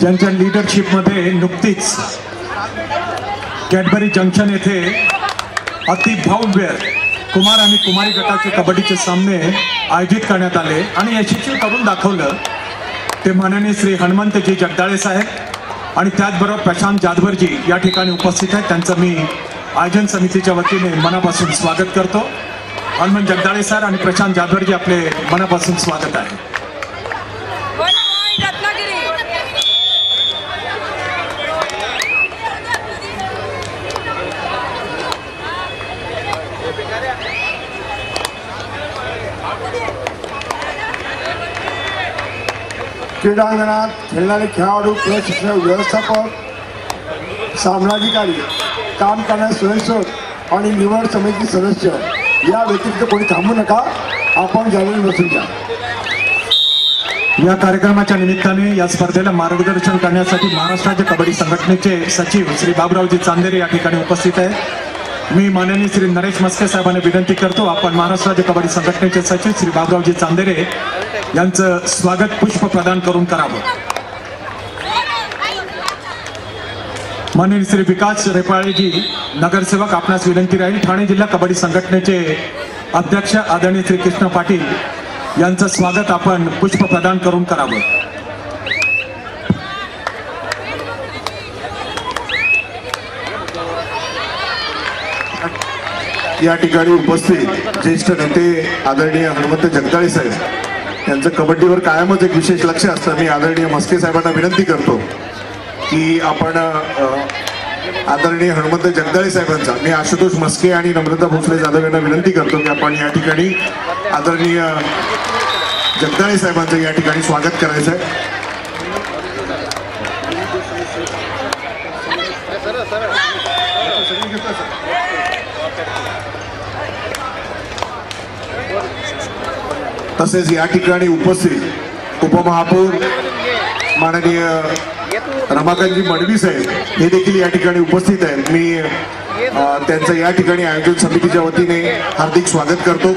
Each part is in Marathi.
ज्यांच्या लीडरशिपमध्ये नुकतीच कॅडबरी जंक्शन येथे अति भव्य कुमार आणि कुमारी गटाचे कबड्डीचे सामने आयोजित करण्यात आले आणि यशस्वी करून दाखवलं ते माननीय श्री हनुमंतजी जगदाळे साहेब आणि त्याचबरोबर प्रशांत जाधवरजी या ठिकाणी उपस्थित आहेत। त्यांचं मी आयोजन समितीच्या वतीने मनापासून स्वागत करतो। हनुमंत जगदाळे सर आणि प्रशांत जाधवरजी आपले मनापासून स्वागत आहे। क्रीडांगणात खेळणारे खेळाडू, प्रशिक्षक, व्यवस्थापक, सामनाधिकारी, काम करणारे स्वयंसेवक आणि निवड समिती सदस्य या व्यतिरिक्त कोणी थांबू नका, आपण जाऊन बसून घ्या। या कार्यक्रमाच्या निमित्ताने या स्पर्धेला मार्गदर्शन करण्यासाठी महाराष्ट्र राज्य कबड्डी संघटनेचे सचिव श्री बाबूरावजी चांदेरे या ठिकाणी उपस्थित आहेत। मी माननीय श्री नरेश मस्के साहेबांना विनंती करतो आपण महाराष्ट्र राज्य कबड्डी संघटनेचे सचिव श्री बाबूरावजी चांदेरे यांचं स्वागत पुष्प प्रदान करून करावं। माननीय श्री विकास रेपाळेजी नगरसेवक आपणास विनंती राहील ठाणे जिल्हा कबड्डी संघटनेचे अध्यक्ष आदरणीय श्री कृष्ण पाटील यांचं स्वागत आपण पुष्प प्रदान करून करावं। या ठिकाणी उपस्थित ज्येष्ठ नेते आदरणीय हनुमंत जगदाळे साहेब यांचं कबड्डीवर कायमच एक विशेष लक्ष असतं। मी आदरणीय मस्के साहेबांना विनंती करतो की आपण आदरणीय हनुमंत जगदाळे साहेबांचा, मी आशुतोष मस्के आणि नम्रता भोसले जाधव यांना विनंती करतो की आपण या ठिकाणी आदरणीय जगदाळे साहेबांचं या ठिकाणी स्वागत करायचं आहे। तसेच या ठिकाणी उपस्थित उपमहापौर माननीय रमाकांतजी मडवी साहेब हे देखील या ठिकाणी उपस्थित आहेत। मी त्यांचं या ठिकाणी आयोजन समितीच्या वतीने हार्दिक स्वागत करतो।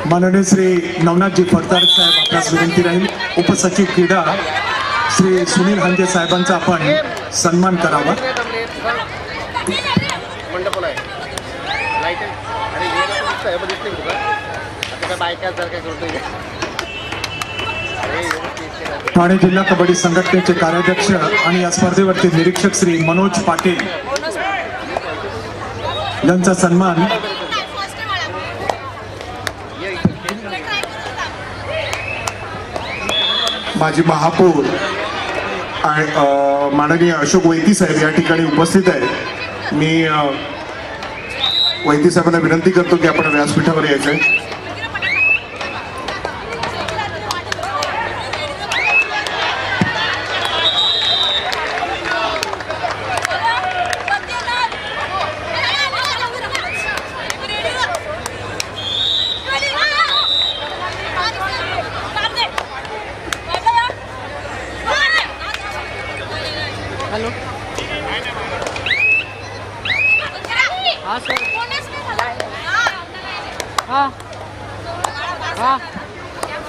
माननीय श्री नवनाथजी फडतार साहेब आपल्यास विनंती राहील उपसचिव क्रीडा श्री सुनील हांजे साहेबांचा आपण सन्मान करावा। ठाणे जिल्हा कबड्डी संघटनेचे कार्याध्यक्ष आणि या स्पर्धेवरती निरीक्षक श्री मनोज पाटील यांचा सन्मान माजी महापौर आणि माननीय अशोक वैती साहेब या ठिकाणी उपस्थित आहेत। मी वैती साहेबांना विनंती करतो की आपण व्यासपीठावर यायचंय। हेलो हाँ सर हाँ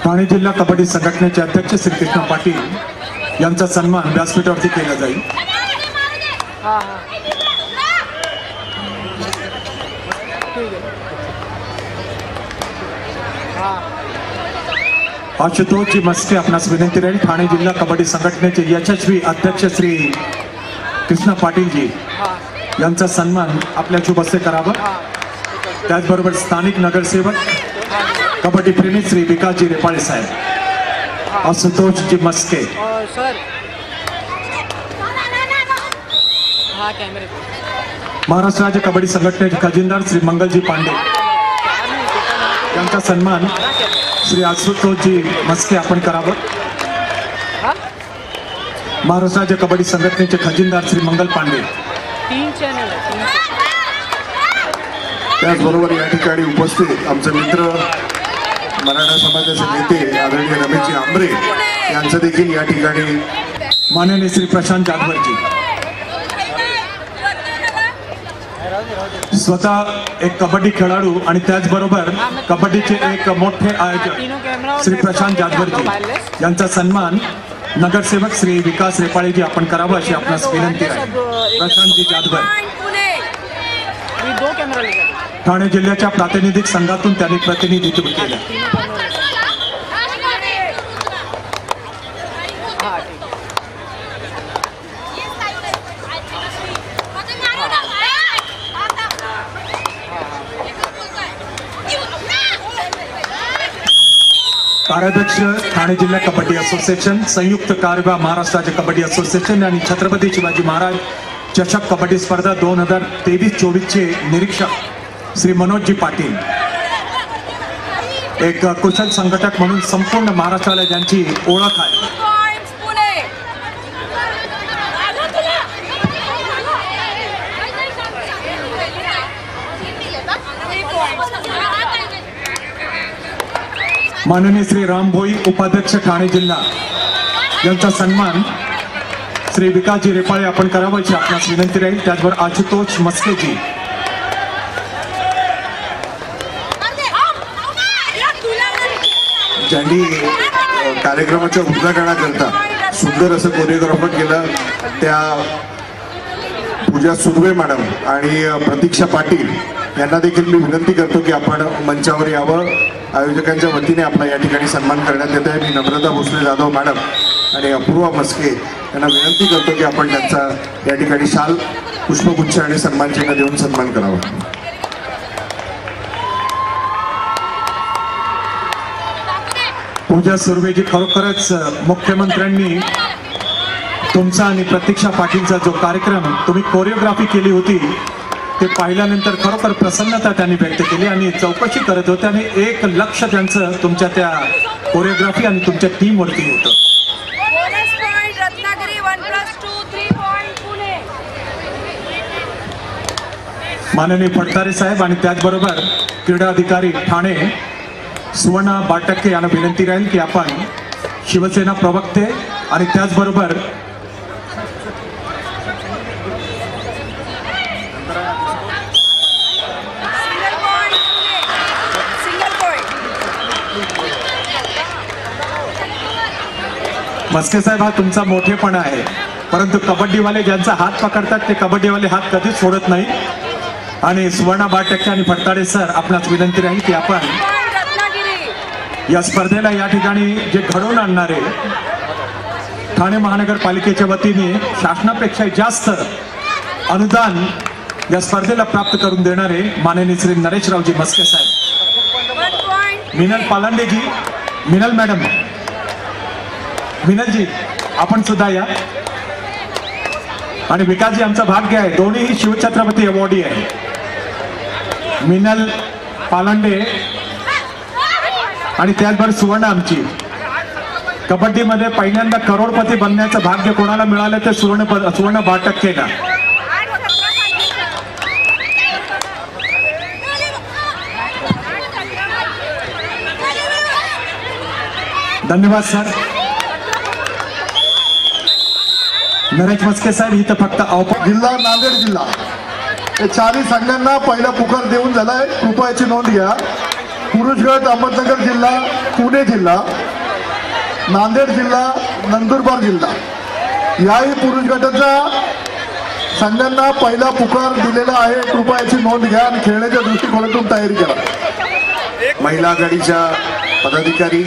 ठाणे जिल्हा कबड्डी संघटनेचे अध्यक्ष श्री कृष्ण पाटील यांचा सन्मान व्यासपीठावरती केला जाईल। हाँ हाँ आशुतोषजी मस्के आपणास विनंती राहील ठाणे जिल्हा कबड्डी संघटनेचे यशस्वी अध्यक्ष श्री कृष्ण पाटीलजी यांचा सन्मान आपल्या शुभ हस्ते करावा। त्याचबरोबर स्थानिक नगरसेवक कबड्डी प्रेमी श्री विकासजी रेपाळे साहेब, आशुतोषजी मस्के सर महाराष्ट्र राज्य कबड्डी संघटनेचे खजिनदार श्री मंगलजी पांडे यांचा सन्मान श्री आशुतोषजी मस्के आपण करावं। महाराष्ट्र राज्य कबड्डी संघटनेचे खजिनदार श्री मंगल पांडे. 3 चॅनल आहे. त्याचबरोबर या ठिकाणी उपस्थित आमचे मित्र मराठा समाजाचे नेते आदरणीय रमेशजी आंबरे यांचं देखील या ठिकाणी माननीय श्री प्रशांत जाधवजी. स्वतः एक कबड्डी खेळाडू आणि त्याचबरोबर कबड्डीचे एक मोठे आयोजक श्री प्रशांत जाधवजी यांचा सन्मान नगरसेवक श्री विकास रेपाळेजी आपण करावं अशी आपणास विनंती आहे. प्रशांतजी जाधवर मी 2 कॅमेरा लेकर. ठाणे जिल्ह्याच्या प्रातिनिधिक संघातून त्यांनी प्रतिनिधित्व केलं. हां ठीक. कार्याध्यक्ष ठाणे जिल्हा कबड्डी असोसिएशन, संयुक्त कार्यभार महाराष्ट्र राज्य कबड्डी असोसिएशन आणि छत्रपती शिवाजी महाराज चषक कबड्डी स्पर्धा 2023-24 चे निरीक्षक श्री मनोजजी पाटील. एक कुशल संघटक म्हणून संपूर्ण महाराष्ट्राला ज्यांची ओळख आहे. माननीय श्री राम भोई उपाध्यक्ष ठाणे जिल्हा यांचा सन्मान श्री विकासजी रेपाळे आपण करावं अशी आपणास विनंती राहील. त्याचबरोबर आशुतोष मस्केजी. ज्यांनी कार्यक्रमाच्या उद्घाटनाकरता सुंदर असं कोरिओग्राफर केलं त्या पूजा सुर्वे मॅडम आणि प्रतीक्षा पाटील यांना देखील मी विनंती करतो की आपण मंचावर यावं. आयोजकांच्या वतीने आपला या ठिकाणी सन्मान करण्यात येत आहे. मी नम्रता भोसले जाधव मॅडम आणि अपूर्वा मस्के यांना विनंती करतो की आपण त्यांचा या ठिकाणी शाल, पुष्पगुच्छ आणि सन्मानचिन्ह देऊन सन्मान करावा. पूजा सुर्वेजी, खरोखरच मुख्यमंत्र्यांनी तुमचा आणि प्रतीक्षा पाटीलचा जो कार्यक्रम तुम्ही कोरिओग्राफी केली होती ते पाहिल्यानंतर खरोखर प्रसन्नता त्यांनी व्यक्त केली आणि चौकशी करत होते आणि 1 लक्ष त्यांचं तुमच्या त्या कोरिओग्राफी आणि तुमच्या टीम वरती होतं. माननीय फडतारे साहेब आणि त्याचबरोबर क्रीडा अधिकारी ठाणे सुवर्ण बाटक्के यांना विनंती राहील की आपण शिवसेना प्रवक्ते आणि त्याचबरोबर मस्के साहेब, हा तुमचा मोठेपणा आहे, परंतु कबड्डीवाले ज्यांचा हात पकडतात ते कबड्डीवाले हात कधीच सोडत नाही. आणि सुवर्ण बाटक्के आणि फडतारे सर आपणास विनंती राहील की आपण या स्पर्धेला या ठिकाणी जे घडवून आणणारे ठाणे महानगरपालिकेच्या वतीने शासनापेक्षा जास्त अनुदान या स्पर्धेला प्राप्त करून देणारे माननीय श्री नरेशरावजी मस्के साहेब, मिनल पालांडेजी, मिनल मॅडम, मिनलजी आपण सुद्धा या. आणि विकासजी आमचं भाग्य आहे, दोन्ही शिवछत्रपती अवॉर्डी आहे. मिनल पालांडे आणि त्याचबरोबर सुवर्ण आमची. कबड्डीमध्ये पहिल्यांदा करोडपती बनण्याचं भाग्य कोणाला मिळालं ते सुवर्ण बाटक्केला. धन्यवाद सर. नरेश मस्के साहेब, इथं फक्त जिल्हा नांदेड जिल्हा हे 4 संघांना पहिला पुकार देऊन झालाय. कृपयाची नोंद घ्या. पुरुष गट अहमदनगर जिल्हा, पुणे जिल्हा, नांदेड जिल्हा, नंदुरबार जिल्हा याही पुरुष गटाच्या संघांना पहिला पुकार दिलेला आहे. कृपयाची नोंद घ्या आणि खेळण्याच्या दृष्टिकोनातून तयारी करा. महिला आघाडीच्या पदाधिकारी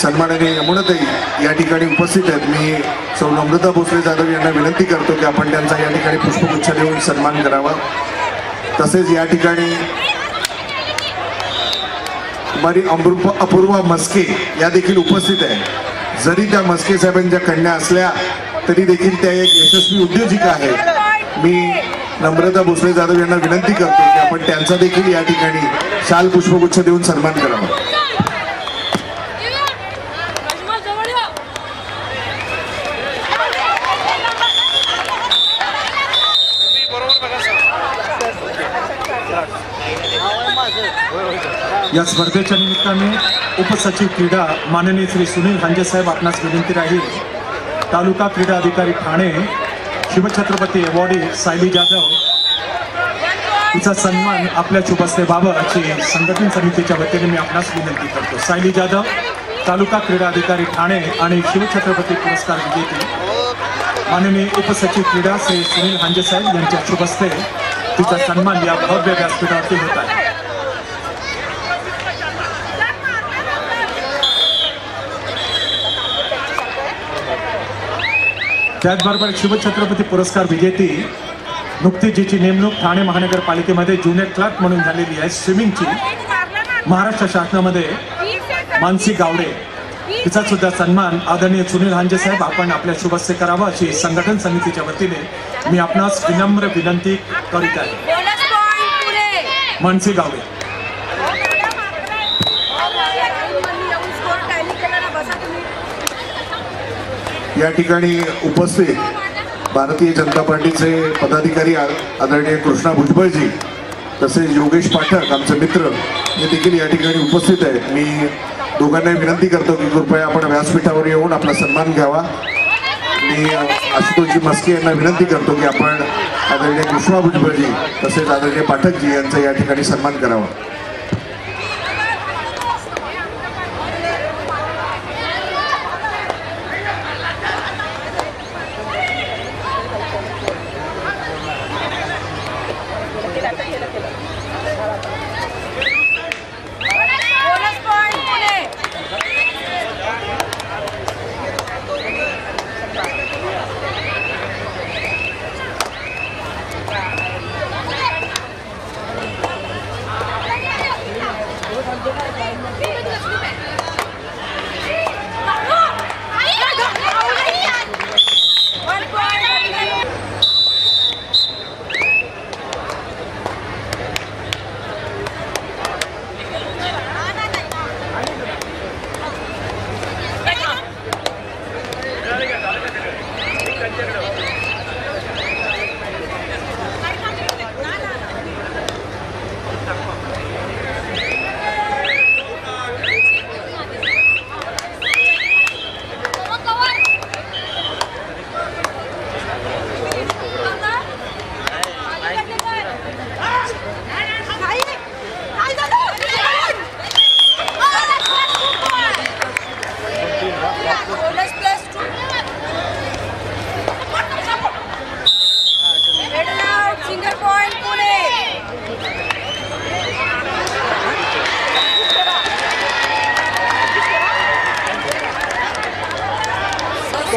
सन्माननीय यमुनाताई या ठिकाणी उपस्थित आहेत. मी सौ नम्रता भोसले जाधव यांना विनंती करतो की आपण त्यांचा या ठिकाणी पुष्पगुच्छ देऊन सन्मान करावा. तसेच या ठिकाणी कुमारी अपूर्वा मस्के या देखील उपस्थित आहे. जरी त्या मस्के साहेबांच्या कन्या असल्या तरी देखील त्या एक यशस्वी उद्योजिका आहेत. मी नम्रता भोसले जाधव यांना विनंती करतो की आपण त्यांचा देखील या ठिकाणी शाल, पुष्पगुच्छ देऊन सन्मान करावा. या स्पर्धेच्या निमित्ताने उपसचिव क्रीडा माननीय श्री सुनील हांजे साहेब आपणास विनंती राहील तालुका क्रीडा अधिकारी ठाणे शिवछत्रपती अवॉर्डी सायली जाधव तिचा सन्मान आपल्या शुभस्ते व्हावा अशी संघटन समितीच्या वतीने मी आपणास विनंती करतो. सायली जाधव तालुका क्रीडा अधिकारी ठाणे आणि शिवछत्रपती पुरस्कार विजेते माननीय उपसचिव क्रीडा श्री सुनील हांजे साहेब यांच्या शुभस्ते तिचा सन्मान या भव्य व्यासपीठावरती होत आहे. त्याचबरोबर शिवछत्रपती पुरस्कार विजेती नुकतीच जिची नेमणूक ठाणे महानगरपालिकेमध्ये ज्युनियर क्लर्क म्हणून झालेली आहे स्विमिंगची महाराष्ट्र शासनामध्ये मानसी गावडे तिचा सुद्धा सन्मान आदरणीय सुनील हांजे साहेब आपण आपल्या शुभस्ते करावा अशी संघटन समितीच्या वतीने मी आपणास विनम्र विनंती करीत आहे. मानसी गावडे या ठिकाणी उपस्थित भारतीय जनता पार्टीचे पदाधिकारी आदरणीय कृष्णा भुजबळजी तसेच योगेश पाठक आमचे मित्र हे देखील या ठिकाणी उपस्थित आहेत. मी दोघांनाही विनंती करतो की कृपया आपण व्यासपीठावर येऊन आपला सन्मान घ्यावा. मी आशुतोषजी मस्के यांना विनंती करतो की आपण आदरणीय कृष्णा भुजबळजी तसेच आदरणीय पाठकजी यांचा या ठिकाणी सन्मान करावा.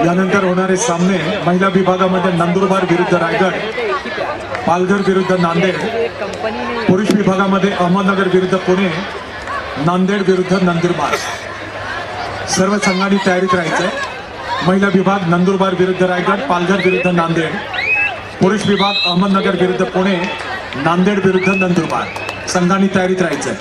यानंतर होणारे सामने महिला विभागामध्ये नंदुरबार विरुद्ध रायगड, पालघर विरुद्ध नांदेड, पुरुष विभागामध्ये अहमदनगर विरुद्ध पुणे, नांदेड विरुद्ध नंदुरबार. सर्व संघांनी तयारीत राहायचंय. महिला विभाग नंदुरबार विरुद्ध रायगड, पालघर विरुद्ध नांदेड, पुरुष विभाग अहमदनगर विरुद्ध पुणे, नांदेड विरुद्ध नंदुरबार. संघांनी तयारीत राहायचंय.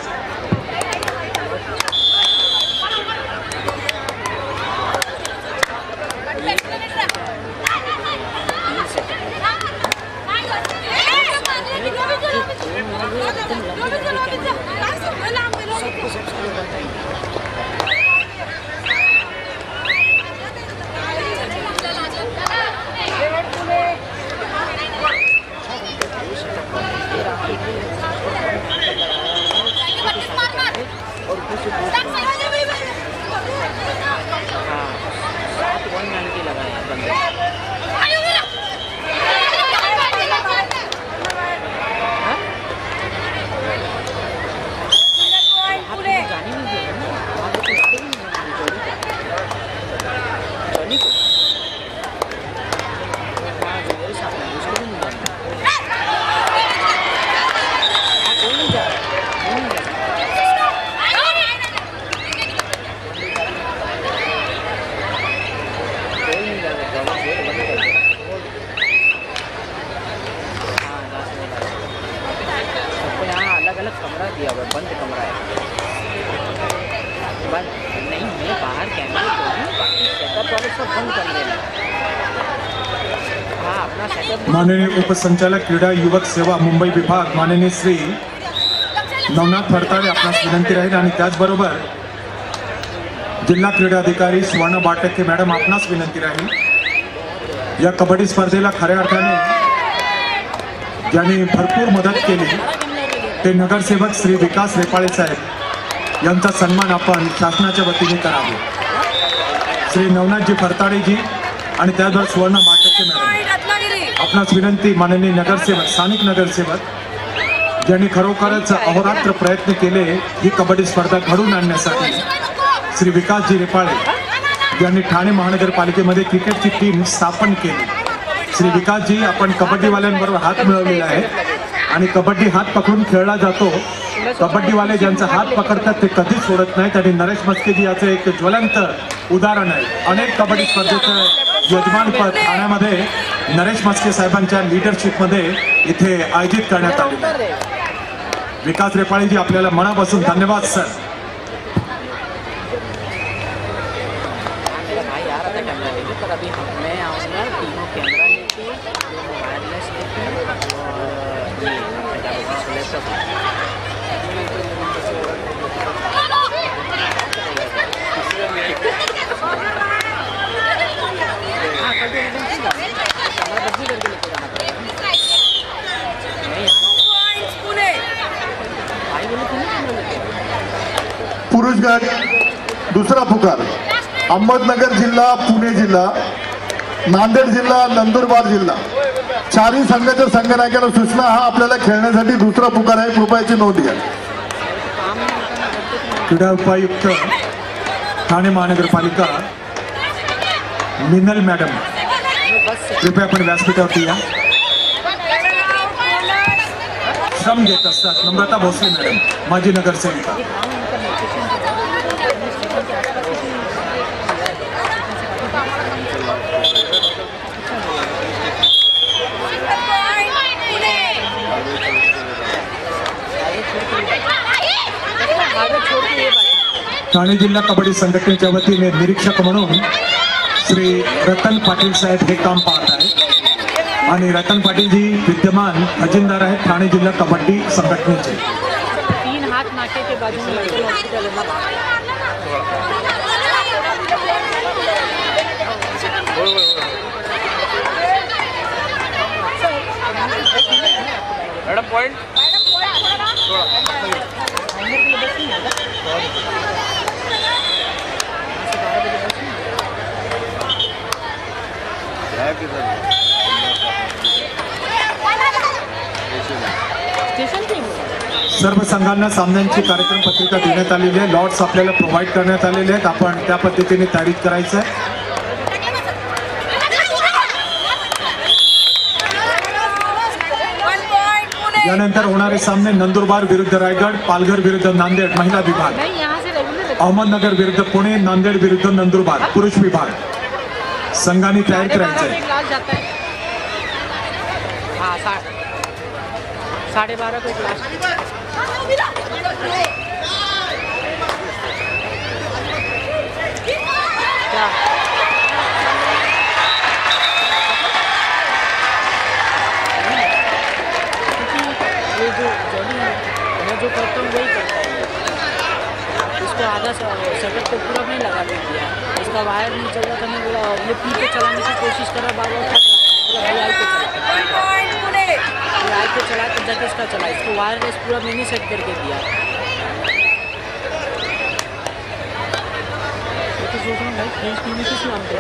माननीय उपसंचालक क्रीडा युवक सेवा मुंबई विभाग माननीय श्री नवनाथ फडताळे आपणास विनंती राहील आणि त्याचबरोबर जिल्हा क्रीडा अधिकारी सुवर्ण बाटके मॅडम आपणास विनंती राहील या कबड्डी स्पर्धेला खऱ्या अर्थाने ज्यांनी भरपूर मदत केली ते नगरसेवक श्री विकास रेपाळे साहेब यांचा सन्मान आपण शासनाच्या वतीने करावे. श्री नवनाथजी फडताळेजी आणि त्याचबरोबर सुवर्ण बाटके मॅडम आपणास विनंती माननीय नगरसेवक स्थानिक नगरसेवक ज्यांनी खरोखरच अहोरात्र प्रयत्न केले ही कबड्डी स्पर्धा घडवून आणण्यासाठी. श्री विकासजी रेपाळे ज्यांनी ठाणे महानगरपालिकेमध्ये क्रिकेटची टीम स्थापन केली. श्री विकासजी आपण कबड्डीवाल्यांबरोबर हात मिळवलेला आहे आणि कबड्डी हात पकडून खेळला जातो. कबड्डीवाले ज्यांचा हात पकडतात ते कधीच सोडत नाहीत आणि नरेश मस्केजी याचं एक ज्वलंत उदाहरण आहे. अनेक कबड्डी स्पर्धेचं यजमानपद ठाण्यामध्ये नरेश मस्के साहेबांच्या लिडरशिपमध्ये इथे आयोजित करण्यात आलेलं आहे. विकास रेपाळेजी आपल्याला मनापासून धन्यवाद सर. पर अभी मैं आऊँगा तीनों कैमरा लेके वायरलेस लेके और ये सब पुरुष गट दुसरा पुकार अहमदनगर जिल्हा, पुणे जिल्हा, नांदेड जिल्हा, नंदुरबार जिल्हा चारही संघाच्या संघनायकांना सूचना हा आपल्याला खेळण्यासाठी दुसरा पुकार आहे. कृपयाची नोंद घ्या. क्रीडा उपायुक्त ठाणे महानगरपालिका मिनल मॅडम कृपया आपण व्यासपीठावरती या. श्रम घेत असतात नम्रता भोसले मॅडम माजी नगरसेविका. ठाणे जिल्हा कबड्डी संघटनेच्या वतीने निरीक्षक म्हणून श्री रतन पाटील साहेब हे काम पाहत आहेत आणि रतन पाटील जी विद्यमान खजिनदार आहेत ठाणे जिल्हा कबड्डी संघटनेचे. 3 हाथ नाके के बाजू में मेडिकल हॉस्पिटल है मैडम पॉइंट सर्व संघांना सामन्यांची कार्यक्रम पत्रिका देण्यात आलेली आहे. लॉट्स आपल्याला प्रोव्हाइड करण्यात आलेले आहेत. आपण त्या पद्धतीने तारीख करायचं आहे. यानंतर होणारे सामने नंदुरबार विरुद्ध रायगड, पालघर विरुद्ध नांदेड महिला विभाग, अहमदनगर विरुद्ध पुणे, नांदेड विरुद्ध नंदुरबार पुरुष विभाग. संघांनी तयार करायचं आहे. 12:30 को क्लास क्या ये जो जॉली है मैं जो करता हूँ वही करता हूँ. इसको आधा सेटअप को पूरा नहीं लगा दिया. इसका वायर नहीं चल रहा था. मैं बोला ये पी पे चलाने की कोशिश करा बाबा पे चला तो जाके इसका चला. इसको वायरलेस पूरा मैंने सेट करके दिया. तो सोच रहा हूँ भाई फ्रेंड्स टीम किस नाम पे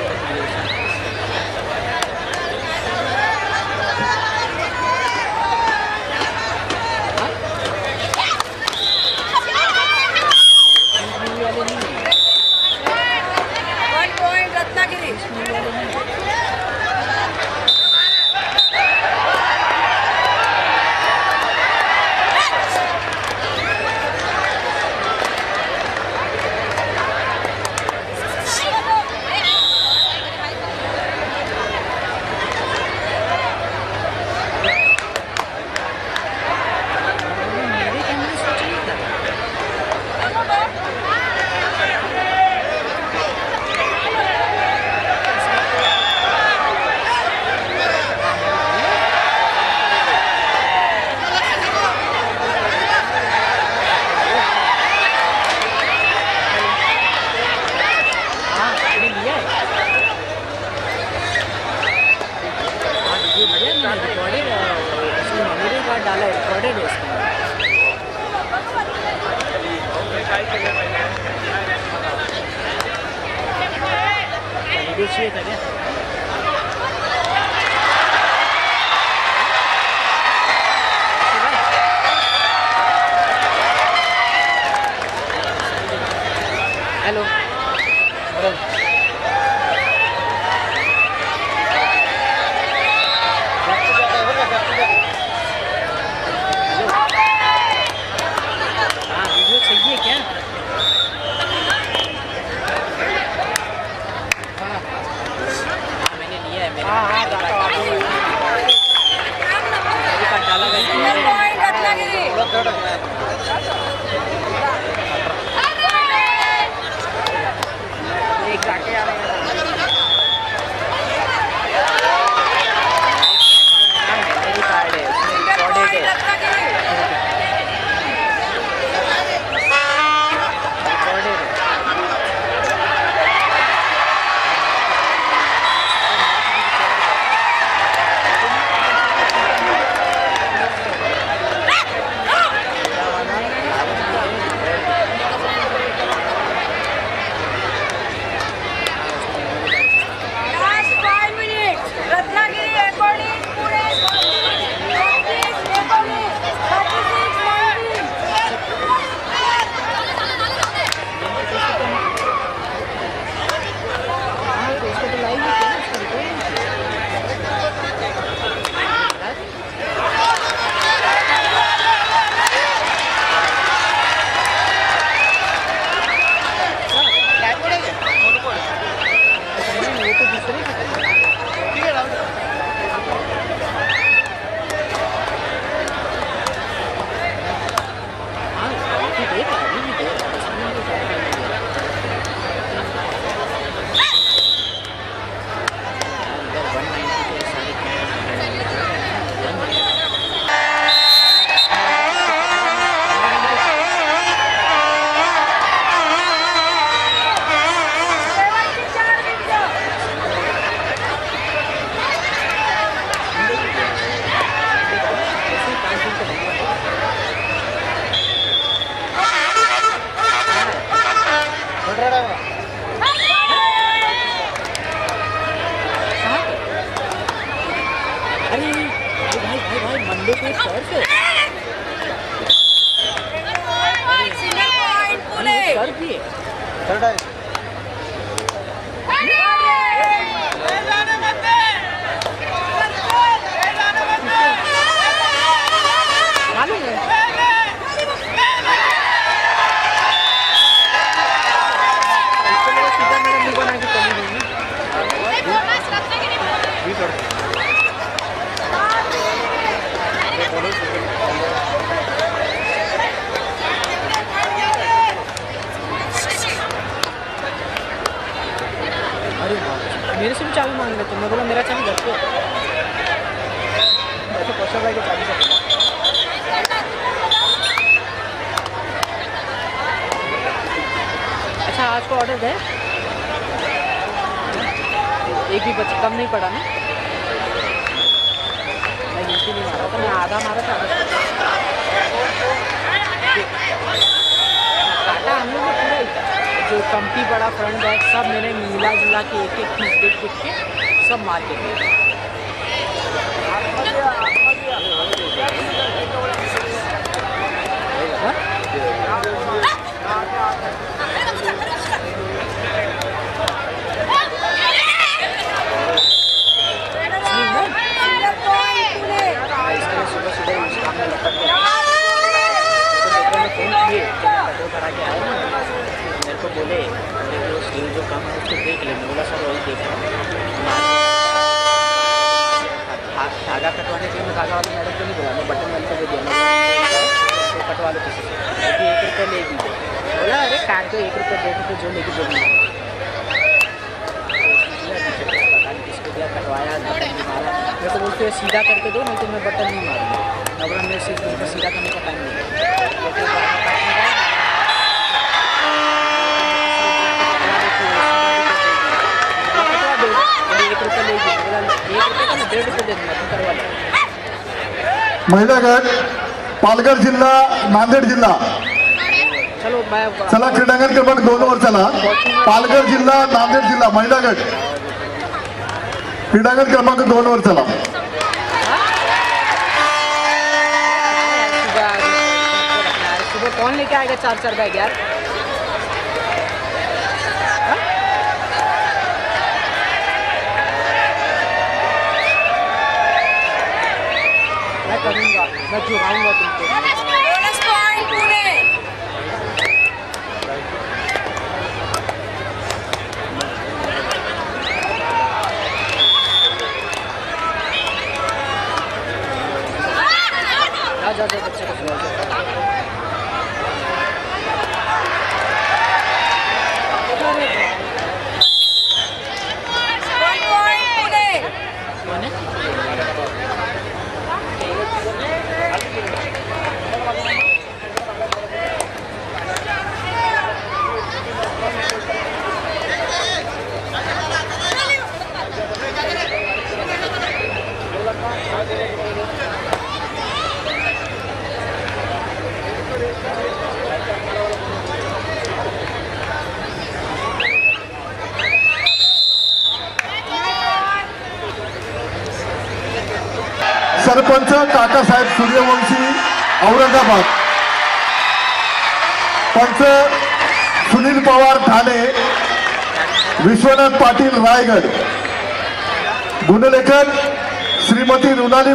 चाहिए था क्या? हेलो हाँ वीडियो चाहिए क्या? हाँ मैंने लिया है मेरा कार्ड डाला जाके आ रहे हैं मेरी कार्ड है रिकॉर्डेड है मंडे पे सर से सर भी है मालूम है सीधा मेरा मुंह बना के चली गई अरे मेरे से भी चाबी मांग लेते मैं बोला मेरा चाबी घर पे ऐसे पोस्टर भाई के चाबी से अच्छा आज को ऑर्डर गए एक भी बच्चा कम नहीं पड़ा ना मैं गिनती नहीं मारा था मैं आधा मारा था काटा हम लोग ने पूरा जो कंपी बड़ा फ्रंट बैक सब मैंने मिला जुला के एक एक पीस देख देख के सब मार के दिए मेरे को बोले जो काम है उसको देख ले मैं बोला सर वही देख रहा हूँ धागा कटवाने के लिए मैं धागा वाले मैडम को नहीं बोला मैं बटन वाले को दे दिया तो कटवा लो किसी से क्योंकि 1 रुपये ले दी बोला अरे काट दो 1 रुपये 2 रुपये जो लेके जो किसको दिया कटवाया बटन नहीं मारा मैं तो बोलते सीधा करके दो नहीं तो मैं बटन नहीं मारूंगा अगर मेरे सीधा करने का टाइम नहीं है महिला गट पालघर जिल्हा नांदेड जिल्हा चलो चला क्रीडांगण क्रमांक 2 वर चला पालघर जिल्हा नांदेड जिल्हा महिला गट क्रीडांगण क्रमांक 2 वर चला. सुबह कौन लेके आएगा 4 बैग यार? मैं करूँगा, मैं जुड़ाऊंगा तुमको. Bonus point Pune. जा बच्चे को सुना. सरपंच काकासाहेब सूर्यवंशी औरंगाबाद, पंच सुनील पवार ठाणे, विश्वनाथ पाटील रायगड, गुणलेखक श्रीमती रुणाली